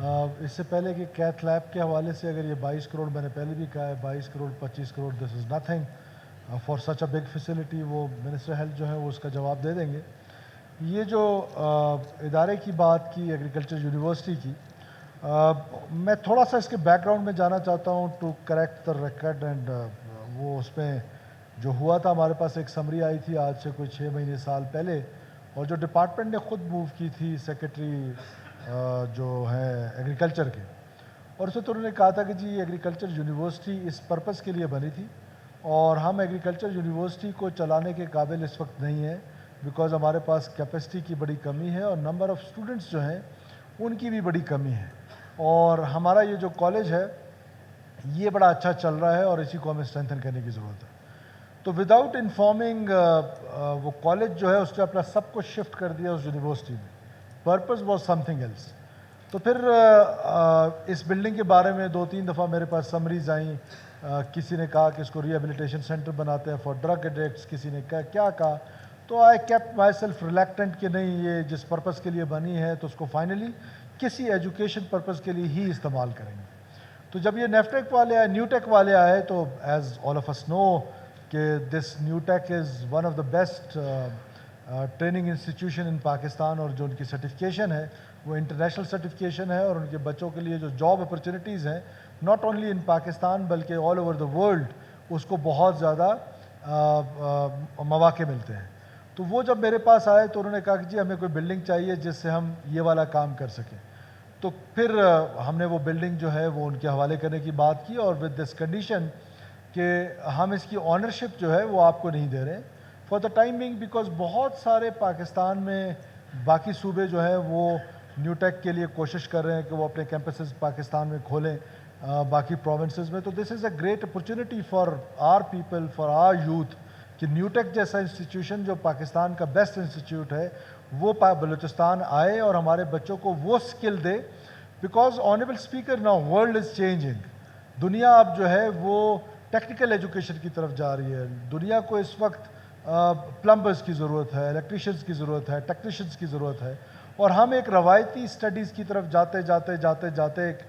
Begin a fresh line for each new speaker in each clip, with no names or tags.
اس سے پہلے کہ کیتھ لیب کے حوالے سے اگر یہ 22 کروڑ میں نے پہلے بھی کہا ہے 22 crore 25 crore this is nothing for such a big facility, وہ منسٹر ہیلتھ جو ہے وہ اس کا جواب دے دیں گے۔ یہ جو ادارے کی بات کی ایگریکلچر یونیورسٹی کی، میں تھوڑا سا اس کے بیک گراؤنڈ میں جانا چاہتا ہوں to correct the record and وہ اس میں جو ہوا تھا ہمارے پاس ایک سمری آئی تھی آج سے کوئی 6 مہینے سال پہلے، اور جو ڈپارٹمنٹ نے خود موو کی تھی سیکرٹری جو ہے ایگریکلچر کے، اور اسے تو انہوں نے کہا تھا کہ جی ایگریکلچر یونیورسٹی اس پرپس کے لیے بنی تھی اور ہم ایگریکلچر یونیورسٹی کو چلانے کے قابل اس وقت نہیں ہیں بیکاز ہمارے پاس کیپیسٹی کی بڑی کمی ہے اور نمبر آف اسٹوڈنٹس جو ہیں ان کی بھی بڑی کمی ہے، اور ہمارا یہ جو کالج ہے یہ بڑا اچھا چل رہا ہے اور اسی کو ہمیں اسٹرینتھن کرنے کی ضرورت ہے۔ تو وداؤٹ انفارمنگ وہ کالج جو ہے اس نے اپنا سب کچھ شفٹ کر دیا اس یونیورسٹی میں، purpose was something else. تو پھر اس بلڈنگ کے بارے میں 2-3 دفعہ میرے پاس سمریز آئیں، کسی نے کہا کہ اس کو ریہیبلیٹیشن سینٹر بناتے ہیں فار ڈرگ ایڈکٹس، کسی نے کیا کہا، تو I kept my self reluctant کہ نہیں یہ جس پرپز کے لیے بنی ہے تو اس کو فائنلی کسی ایجوکیشن پرپز کے لیے ہی استعمال کریں گے۔ تو جب یہ نیفٹیک والے آئے، نیو ٹیک والے آئے، تو as all of us know کہ this new tech is one of the best training institution in Pakistan, اور جو ان کی سرٹیفکیشن ہے وہ انٹرنیشنل سرٹیفکیشن ہے، اور ان کے بچوں کے لیے جو جاب اپرچونیٹیز ہیں ناٹ اونلی ان پاکستان بلکہ آل اوور دا ورلڈ اس کو بہت زیادہ مواقع ملتے ہیں۔ تو وہ جب میرے پاس آئے تو انہوں نے کہا کہ جی ہمیں کوئی بلڈنگ چاہیے جس سے ہم یہ والا کام کر سکیں۔ تو پھر ہم نے وہ بلڈنگ جو ہے وہ ان کے حوالے کرنے کی بات کی، اور ود دس کنڈیشن کہ ہم اس کی آنرشپ جو ہے وہ آپ کو نہیں دے رہے for the time being, because بہت سارے پاکستان میں باقی صوبے جو ہیں وہ نیو ٹیک کے لیے کوشش کر رہے ہیں کہ وہ اپنے کیمپسز پاکستان میں کھولیں باقی پروونسز میں۔ تو this is a great opportunity for our people, for our youth, کہ نیو ٹیک جیسا انسٹیٹیوشن جو پاکستان کا بیسٹ انسٹیٹیوٹ ہے وہ بلوچستان آئے اور ہمارے بچوں کو وہ سکل دے، because honourable speaker now world is changing, دنیا اب جو ہے وہ ٹیکنیکل ایجوکیشن کی طرف جا رہی ہے، دنیا کو اس وقت پلمبرز کی ضرورت ہے، الیکٹریشینز کی ضرورت ہے، ٹیکنیشینز کی ضرورت ہے، اور ہم ایک روایتی اسٹڈیز کی طرف جاتے ایک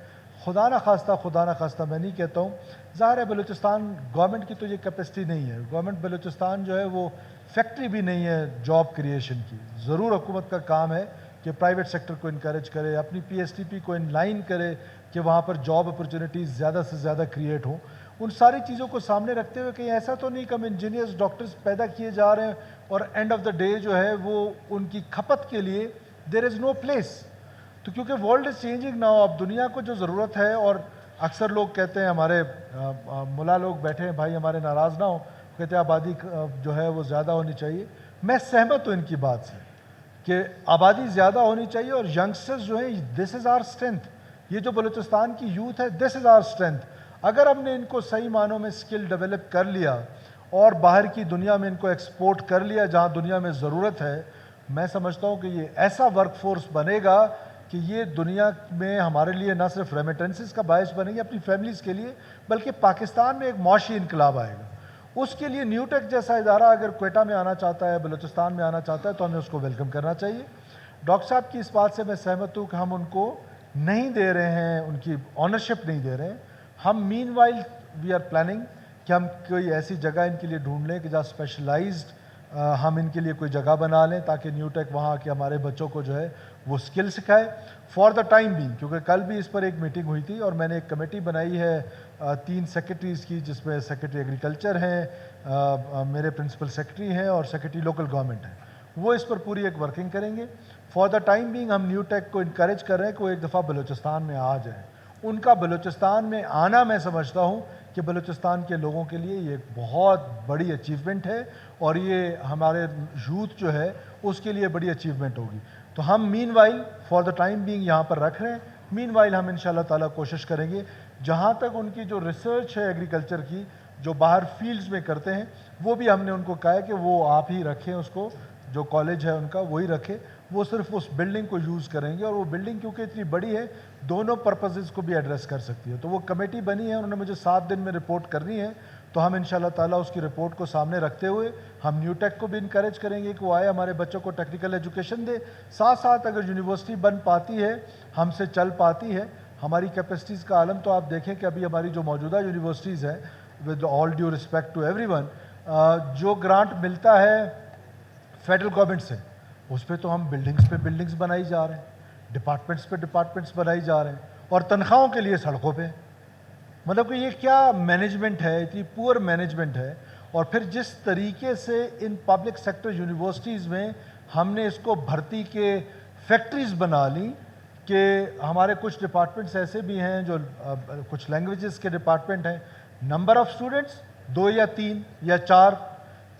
خدا نخواستہ میں نہیں کہتا ہوں، ظاہر ہے بلوچستان گورنمنٹ کی تو یہ کیپیسٹی نہیں ہے، گورنمنٹ بلوچستان جو ہے وہ فیکٹری بھی نہیں ہے جاب کریشن کی، ضرور حکومت کا کام ہے کہ پرائیویٹ سیکٹر کو انکریج کرے، اپنی پی ایس ٹی پی کو ان لائن کرے کہ وہاں پر جاب اپرچونیٹیز زیادہ سے زیادہ کریٹ ہوں۔ ان ساری چیزوں کو سامنے رکھتے ہوئے کہیں ایسا تو نہیں کہ ہم انجینئرز ڈاکٹرز پیدا کیے جا رہے ہیں اور اینڈ آف دا ڈے جو ہے وہ ان کی کھپت کے لیے دیر از نو پلیس۔ تو کیونکہ ورلڈ از چینجنگ ناؤ، اب دنیا کو جو ضرورت ہے، اور اکثر لوگ کہتے ہیں ہمارے ملا لوگ بیٹھے ہیں بھائی ہمارے ناراض نہ ہوں، کہتے ہیں آبادی جو ہے وہ زیادہ ہونی چاہیے، میں سہمت ہوں ان کی بات سے کہ آبادی زیادہ ہونی چاہیے، اور ینگسٹرز جو ہیں دس از آر اسٹرینتھ، یہ جو بلوچستان کی یوتھ ہے دس از آر اسٹرینتھ۔ اگر ہم نے ان کو صحیح معنوں میں اسکل ڈیولپ کر لیا اور باہر کی دنیا میں ان کو ایکسپورٹ کر لیا جہاں دنیا میں ضرورت ہے، میں سمجھتا ہوں کہ یہ ایسا ورک فورس بنے گا کہ یہ دنیا میں ہمارے لیے نہ صرف ریمیٹنسز کا باعث بنے گی اپنی فیملیز کے لیے، بلکہ پاکستان میں ایک معاشی انقلاب آئے گا۔ اس کے لیے نیو ٹیک جیسا ادارہ اگر کوئٹہ میں آنا چاہتا ہے، بلوچستان میں آنا چاہتا ہے، تو ہمیں اس کو ویلکم کرنا چاہیے۔ ڈاکٹر صاحب کی اس بات سے میں سہمت ہوں کہ ہم ان کو نہیں دے رہے ہیں، ان کی آنرشپ نہیں دے رہے ہیں۔ ہم مین وائل وی آر پلاننگ کہ ہم کوئی ایسی جگہ ان کے لیے ڈھونڈ لیں کہ جہاں اسپیشلائزڈ ہم ان کے لیے کوئی جگہ بنا لیں تاکہ نیو ٹیک وہاں کے ہمارے بچوں کو جو ہے وہ سکل سکھائے فار دا ٹائم بینگ، کیونکہ کل بھی اس پر ایک میٹنگ ہوئی تھی اور میں نے ایک کمیٹی بنائی ہے 3 سیکرٹریز کی، جس میں سیکرٹری ایگریکلچر ہیں، میرے پرنسپل سیکرٹری ہیں اور سیکرٹری لوکل گورنمنٹ ہیں، وہ اس پر پوری ایک ورکنگ کریں گے۔ فار دا ٹائم بینگ ہم نیو ٹیک کو انکریج کر رہے ہیں کہ وہ ایک دفعہ بلوچستان میں آ جائیں۔ ان کا بلوچستان میں آنا میں سمجھتا ہوں کہ بلوچستان کے لوگوں کے لیے یہ ایک بہت بڑی اچیومنٹ ہے، اور یہ ہمارے یوتھ جو ہے اس کے لیے بڑی اچیومنٹ ہوگی۔ تو ہم meanwhile for the time being یہاں پر رکھ رہے ہیں، مین وائل ہم انشاءاللہ تعالیٰ کوشش کریں گے جہاں تک ان کی جو ریسرچ ہے ایگریکلچر کی جو باہر فیلڈز میں کرتے ہیں، وہ بھی ہم نے ان کو کہا ہے کہ وہ آپ ہی رکھیں، اس کو جو کالج ہے ان کا وہی رکھے، وہ صرف اس بلڈنگ کو یوز کریں گے، اور وہ بلڈنگ کیونکہ اتنی بڑی ہے دونوں پرپزز کو بھی ایڈریس کر سکتی ہے۔ تو وہ کمیٹی بنی ہے، انہوں نے مجھے 7 دن میں رپورٹ کرنی ہے، تو ہم انشاءاللہ تعالیٰ اس کی رپورٹ کو سامنے رکھتے ہوئے ہم نیو ٹیک کو بھی انکریج کریں گے کہ وہ آئے ہمارے بچوں کو ٹیکنیکل ایجوکیشن دے. ساتھ ساتھ اگر یونیورسٹی بن پاتی ہے, ہم سے چل پاتی ہے, ہماری کیپیسٹیز کا عالم تو آپ دیکھیں کہ ابھی ہماری جو موجودہ یونیورسٹیز ہیں, with all due respect to every one, جو گرانٹ ملتا ہے فیڈرل گورنمنٹ سے, اس پہ تو ہم بلڈنگز پہ بلڈنگز بنائی جا رہے ہیں, ڈپارٹمنٹس پہ ڈپارٹمنٹس بنائی جا رہے ہیں, اور تنخواہوں کے لیے سڑکوں پہ. مطلب کہ یہ کیا مینجمنٹ ہے, اتنی پور مینجمنٹ ہے. اور پھر جس طریقے سے ان پبلک سیکٹر یونیورسٹیز میں ہم نے اس کو بھرتی کے فیکٹریز بنا لی کہ ہمارے کچھ ڈپارٹمنٹس ایسے بھی ہیں جو کچھ لینگویجز کے ڈپارٹمنٹ ہیں, نمبر آف اسٹوڈنٹس 2 یا 3 یا 4,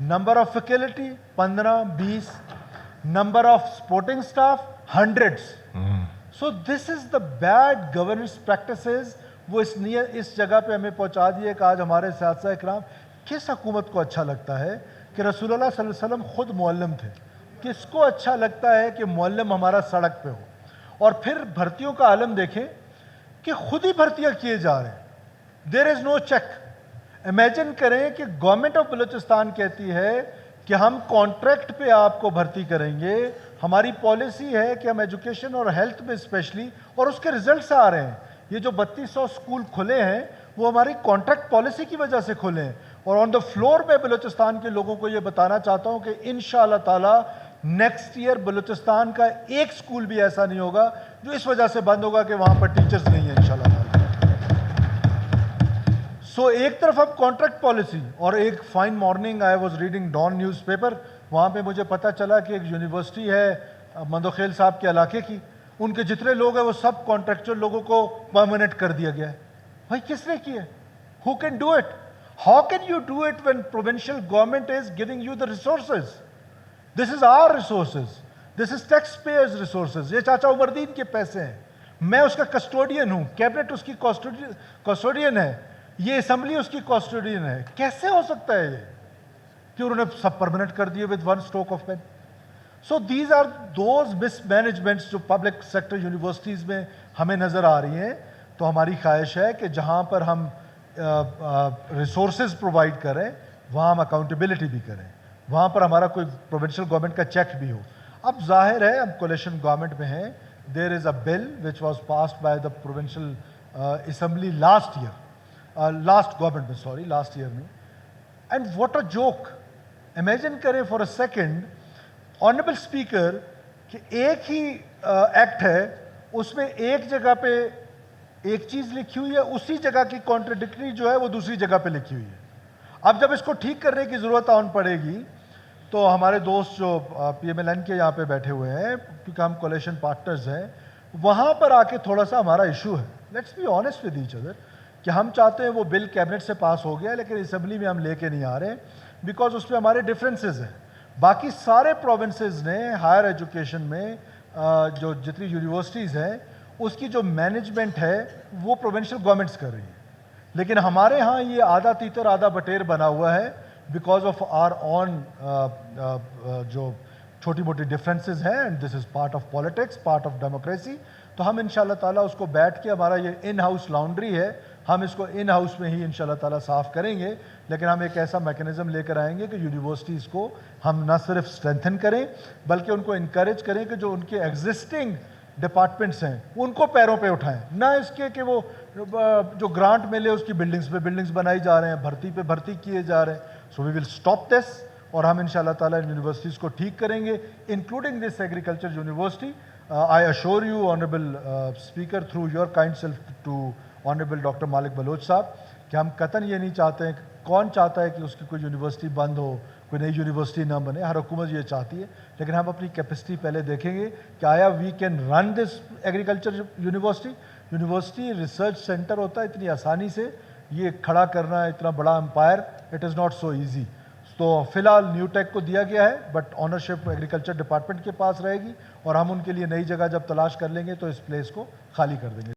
number of faculty 15-20, number of supporting staff hundreds. So this is the bad governance practices. وہ اس جگہ پہ ہمیں پہنچا دیے کہ آج ہمارے اساتذہ اکرام, کس حکومت کو اچھا لگتا ہے کہ رسول اللہ صلی اللہ علیہ وسلم خود معلم تھے, کس کو اچھا لگتا ہے کہ معلم ہمارا سڑک پہ ہو, اور پھر بھرتیوں کا عالم دیکھیں کہ خود ہی بھرتیاں کیے جا رہے ہیں. There is know check. Imagine کریں کہ گورنمنٹ آف بلوچستان کہتی ہے کہ ہم کانٹریکٹ پہ آپ کو بھرتی کریں گے, ہماری پالیسی ہے کہ ہم ایجوکیشن اور ہیلتھ میں اسپیشلی, اور اس کے ریزلٹس آ رہے ہیں. یہ جو 3200 اسکول کھلے ہیں وہ ہماری کانٹریکٹ پالیسی کی وجہ سے کھلے ہیں. اور آن دا فلور میں بلوچستان کے لوگوں کو یہ بتانا چاہتا ہوں کہ انشاءاللہ تعالیٰ نیکسٹ ایئر بلوچستان کا ایک اسکول بھی ایسا نہیں ہوگا جو اس وجہ سے بند ہوگا کہ وہاں پر ٹیچرز نہیں ہیں انشاءاللہ تعالیٰ. سو ایک طرف اب کانٹریکٹ پالیسی, اور ایک fine morning I was reading Dawn newspaper, وہاں پہ مجھے پتہ چلا کہ ایک یونیورسٹی ہے مندوخیل صاحب کے علاقے کی, ان کے جتنے لوگ ہیں وہ سب کانٹریکچوئل لوگوں کو پرماننٹ کر دیا گیا ہے. بھائی کس نے کیا ہے؟ Who can do it? How can you do it when provincial government is giving you the resources? This is our resources, this is taxpayers resources. یہ چاچا عمر الدین کے پیسے ہیں, میں اس کا کسٹوڈین ہوں, کیبنٹ اس کی کسٹوڈین ہے, یہ اسمبلی اس کی کسٹوڈین ہے. کیسے ہو سکتا ہے یہ کہ انہوں نے سب پرماننٹ کر دیے with one stroke of pen? So these are those mismanagements جو پبلک سیکٹر یونیورسٹیز میں ہمیں نظر آ رہی ہیں. تو ہماری خواہش ہے کہ جہاں پر ہم ریسورسز پرووائڈ کریں وہاں ہم اکاؤنٹیبلٹی بھی کریں, وہاں پر ہمارا کوئی پروونشل گورنمنٹ کا چیک بھی ہو. اب ظاہر ہے ہم کولیشن گورنمنٹ میں ہیں. There is a bill which was passed by the provincial assembly last government میں, لاسٹ ایئر میں. And what a joke. Imagine کریں for a second honourable speaker کہ ایک ہی ایکٹ ہے, اس میں ایک جگہ پہ ایک چیز لکھی ہوئی ہے, اسی جگہ کی کانٹرڈکٹری جو ہے وہ دوسری جگہ پہ لکھی ہوئی ہے. اب جب اس کو ٹھیک کرنے کی ضرورت آن پڑے گی تو ہمارے دوست جو پی ایم ایل این کے یہاں پہ بیٹھے ہوئے ہیں, کیونکہ ہم کولیشن پارٹنرز ہیں, وہاں پر آ کے تھوڑا سا ہمارا ایشو ہے. Let's be honest with each other کہ ہم چاہتے ہیں وہ بل کیبنٹ سے پاس ہو گیا لیکن اسمبلی میں ہم لے کے نہیں آ رہے, بیکاز اس میں ہمارے ڈفرینسز ہیں. باقی سارے پروونسز نے ہائر ایجوکیشن میں جو جتنی یونیورسٹیز ہیں اس کی جو مینجمنٹ ہے وہ پروونشل گورنمنٹس کر رہی ہیں, لیکن ہمارے ہاں یہ آدھا تیتر آدھا بٹیر بنا ہوا ہے بیکاز آف آر آن جو چھوٹی موٹی ڈفرینسز ہیں, and this is part of politics, part of democracy. تو ہم انشاءاللہ تعالیٰ اس کو بیٹھ کے, ہمارا یہ ان ہاؤس لاؤنڈری ہے, ہم اس کو ان ہاؤس میں ہی انشاءاللہ تعالیٰ صاف کریں گے. لیکن ہم ایک ایسا میکنزم لے کر آئیں گے کہ یونیورسٹیز کو ہم نہ صرف اسٹرینتھن کریں بلکہ ان کو انکریج کریں کہ جو ان کے ایگزسٹنگ ڈپارٹمنٹس ہیں ان کو پیروں پہ اٹھائیں, نہ اس کے کہ وہ جو گرانٹ ملے اس کی بلڈنگز پہ بلڈنگز بنائی جا رہے ہیں, بھرتی پہ بھرتی کیے جا رہے ہیں. سو وی ول اسٹاپ دس, اور ہم انشاءاللہ تعالیٰ یونیورسٹیز کو ٹھیک کریں گے, including this agriculture university. I assure you, Honorable Speaker, through your kind self to Honorable Dr. Malik Baloch صاحب, کہ ہم قطعاً یہ نہیں چاہتے ہیں, کون چاہتا ہے کہ اس کی کوئی یونیورسٹی بند ہو, کوئی نئی یونیورسٹی نہ بنے, ہر حکومت یہ چاہتی ہے. لیکن ہم اپنی کیپیسٹی پہلے دیکھیں گے کہ آیا we can run this agriculture university research centre ہوتا ہے اتنی آسانی سے یہ کھڑا کرنا, اتنا بڑا empire, it is not so easy. تو فی الحال نیو ٹیک کو دیا گیا ہے, بٹ آنرشپ ایگریکلچر ڈپارٹمنٹ کے پاس رہے گی, اور ہم ان کے لیے نئی جگہ جب تلاش کر لیں گے تو اس پلیس کو خالی کر دیں گے.